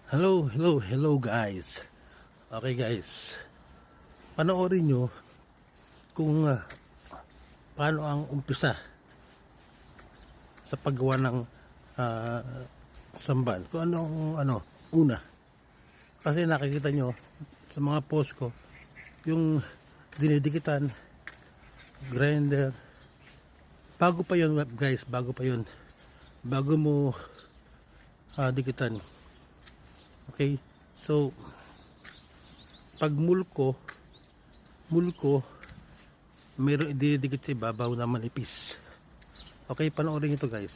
Hello guys. Okay guys, panoorin nyo kung paano ang umpisa sa paggawa ng samban. Kung anong una. Kasi nakikita nyo sa mga post ko, yung dinidikitan, grinder, bago pa yun guys, bago pa yun. Bago mo dikitan. Okay, so pag mulko mayroon ididikit sa ibabaw na manipis. Okay, panoorin ito guys.